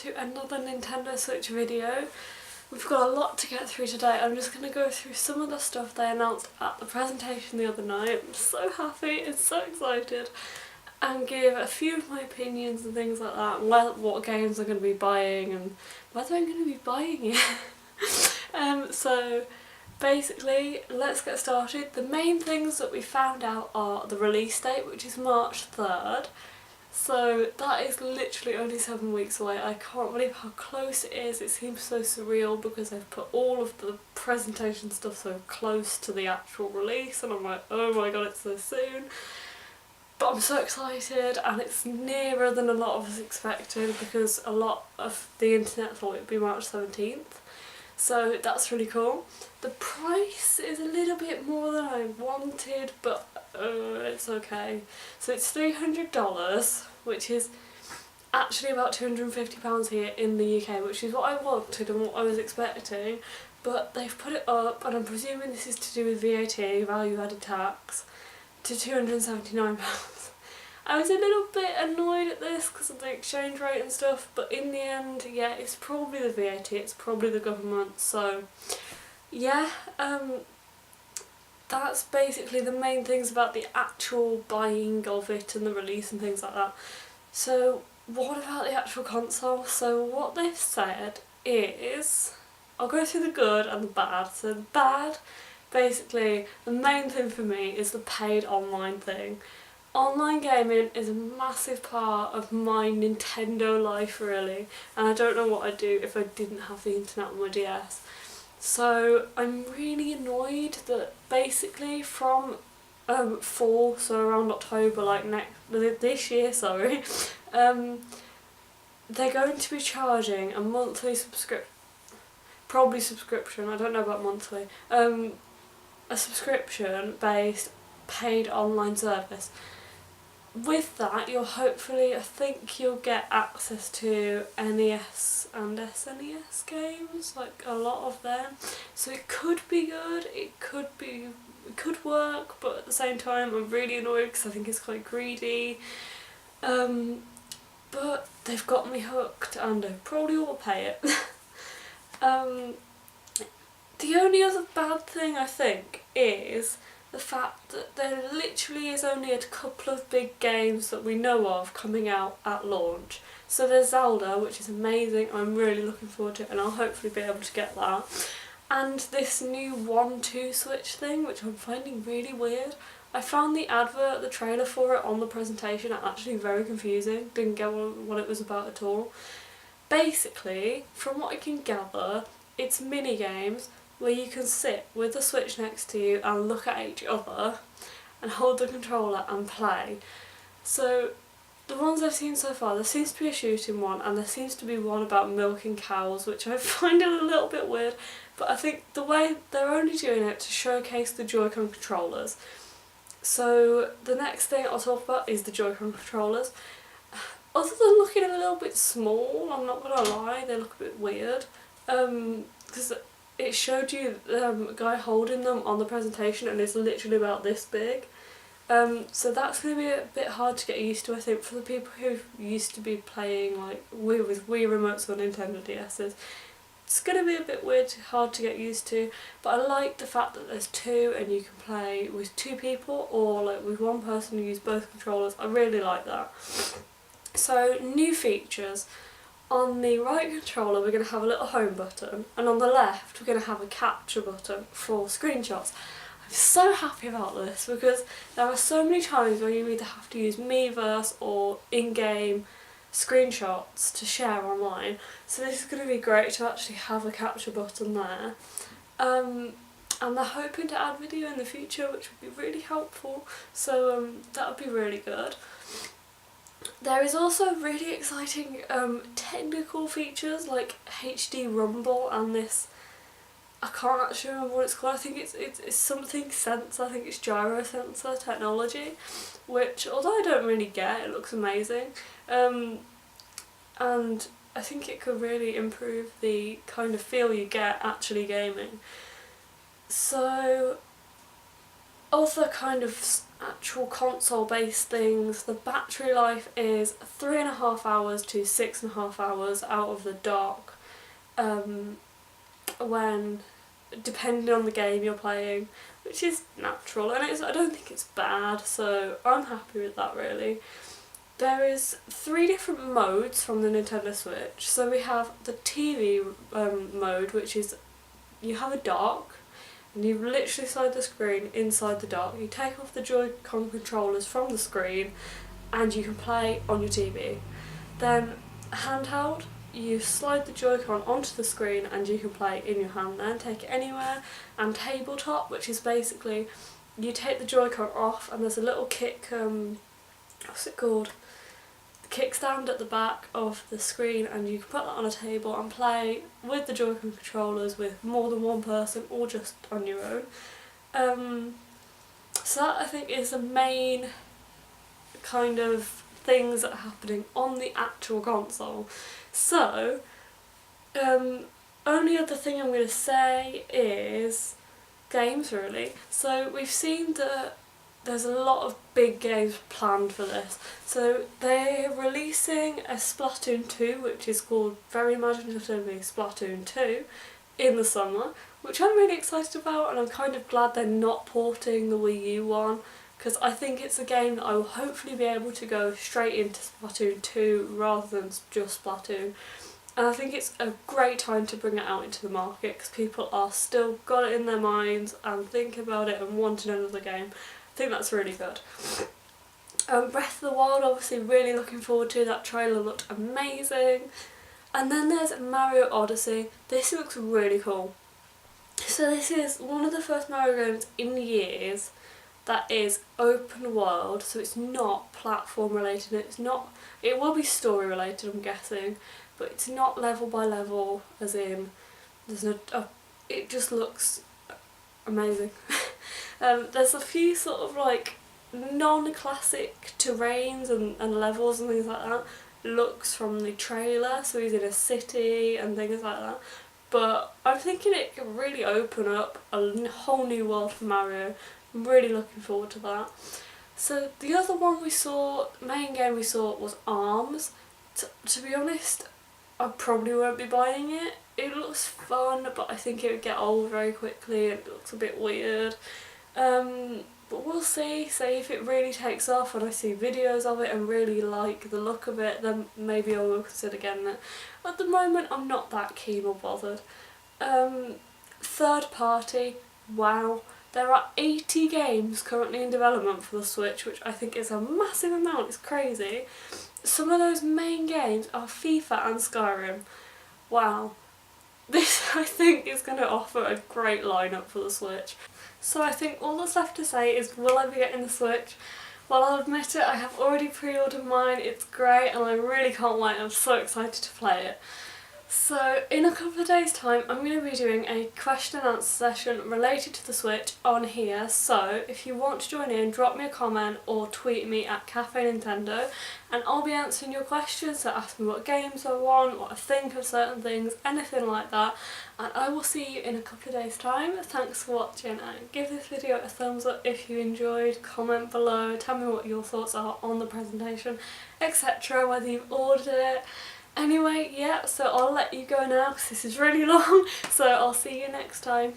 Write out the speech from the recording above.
to another Nintendo Switch video. We've got a lot to get through today. I'm just going to go through some of the stuff they announced at the presentation the other night. I'm so happy and so excited, and give a few of my opinions and things like that, and what games I'm going to be buying and whether I'm going to be buying it. So basically, let's get started. The main things that we found out are the release date, which is March 3rd. So that is literally only 7 weeks away. I can't believe how close it is. It seems so surreal because they've put all of the presentation stuff so close to the actual release, and I'm like, oh my god, it's so soon. But I'm so excited, and it's nearer than a lot of us expected because a lot of the internet thought it'd be March 17th. So that's really cool. The price is a little bit more than I wanted, but it's okay. So it's $300, which is actually about £250 here in the UK, which is what I wanted and what I was expecting. But they've put it up, and I'm presuming this is to do with VAT, value added tax, to £279. I was a little bit annoyed at this because of the exchange rate and stuff, but in the end, yeah, it's probably the VAT, it's probably the government, so yeah, that's basically the main things about the actual buying of it and the release and things like that. So what about the actual console? So what they've said is, I'll go through the good and the bad. So the bad, basically, the main thing for me is the paid online thing. Online gaming is a massive part of my Nintendo life, really, and I don't know what I'd do if I didn't have the internet on my DS. So I'm really annoyed that basically from fall, so around October, like this year, sorry, they're going to be charging a monthly subscription, I don't know about monthly, a subscription based paid online service. With that, I think you'll get access to NES and SNES games, like a lot of them. So it could be good, it could work, but at the same time I'm really annoyed because I think it's quite greedy. But they've got me hooked and I probably will pay it. The only other bad thing I think is the fact that there literally is only a couple of big games that we know of coming out at launch. So there's Zelda, which is amazing, I'm really looking forward to it, and I'll hopefully be able to get that. And this new 1-2 Switch thing, which I'm finding really weird. I found the advert, the trailer for it on the presentation actually very confusing, didn't get what it was about at all. Basically, from what I can gather, it's mini games where you can sit with the Switch next to you and look at each other and hold the controller and play. So the ones I've seen so far, there seems to be a shooting one and there seems to be one about milking cows, which I find a little bit weird, but I think the way they're only doing it to showcase the Joy-Con controllers. So the next thing I'll talk about is the Joy-Con controllers. Other than looking a little bit small, I'm not gonna lie, they look a bit weird, because it showed you a guy holding them on the presentation and it's literally about this big. So that's going to be a bit hard to get used to, I think, for the people who used to be playing like with Wii remotes or Nintendo DS's. It's going to be a bit weird, hard to get used to, but I like the fact that there's two and you can play with two people or like with one person who use both controllers. I really like that. So new features. On the right controller we're going to have a little home button, and on the left we're going to have a capture button for screenshots. I'm so happy about this because there are so many times where you either have to use Miiverse or in-game screenshots to share online, so this is going to be great to actually have a capture button there. And they're hoping to add video in the future, which would be really helpful, so that would be really good. There is also really exciting technical features like HD Rumble and this, I can't actually remember what it's called, I think it's something sensor, I think it's gyro sensor technology, which although I don't really get, it looks amazing, and I think it could really improve the kind of feel you get actually gaming. So other kind of actual console based things, the battery life is 3.5 hours to 6.5 hours out of the dock, when depending on the game you're playing, which is natural, and I don't think it's bad, so I'm happy with that really. There is 3 different modes from the Nintendo Switch. So we have the TV mode, which is you have a dock and you literally slide the screen inside the dock. You take off the Joy-Con controllers from the screen and you can play on your TV. Then handheld, you slide the Joy-Con onto the screen and you can play in your hand then, take it anywhere. And tabletop, which is basically you take the Joy-Con off and there's a little kick, what's it called? Kickstand at the back of the screen, and you can put that on a table and play with the Joy-Con controllers with more than one person or just on your own. So that I think is the main kind of things that are happening on the actual console. So, only other thing I'm going to say is games really. So we've seen that there's a lot of big games planned for this. So they're releasing a Splatoon 2, which is called very imaginatively Splatoon 2, in the summer, which I'm really excited about, and I'm kind of glad they're not porting the Wii U one, because I think it's a game that I will hopefully be able to go straight into Splatoon 2 rather than just Splatoon. And I think it's a great time to bring it out into the market because people are still got it in their minds and think about it and want another game. I think that's really good. Breath of the Wild, obviously really looking forward to. That trailer looked amazing. And then there's Mario Odyssey. This looks really cool. So this is one of the first Mario games in years that is open world, so it's not platform related. It will be story related, I'm guessing, but it's not level by level, as in it just looks amazing. There's a few sort of like non-classic terrains and levels and things like that. Looks from the trailer, so he's in a city and things like that. But I'm thinking it could really open up a whole new world for Mario. I'm really looking forward to that. So the other one main game we saw was ARMS. To be honest, I probably won't be buying it. It looks fun, but I think it would get old very quickly and it looks a bit weird. But we'll see. Say if it really takes off and I see videos of it and really like the look of it, then maybe I will consider getting it. At the moment, I'm not that keen or bothered. Third party, wow. There are 80 games currently in development for the Switch, which I think is a massive amount. It's crazy. Some of those main games are FIFA and Skyrim. Wow. This, I think, is going to offer a great lineup for the Switch. So I think all that's left to say is, will I be getting the Switch? Well, I'll admit it, I have already pre-ordered mine. It's great and I really can't wait. I'm so excited to play it. So in a couple of days' time I'm going to be doing a question and answer session related to the Switch on here, so if you want to join in, drop me a comment or tweet me at Cafe Nintendo and I'll be answering your questions. So ask me what games I want, what I think of certain things, anything like that, and I will see you in a couple of days' time. Thanks for watching and give this video a thumbs up if you enjoyed, comment below, tell me what your thoughts are on the presentation, etc, whether you've ordered it. Anyway, yeah, so I'll let you go now because this is really long, so I'll see you next time.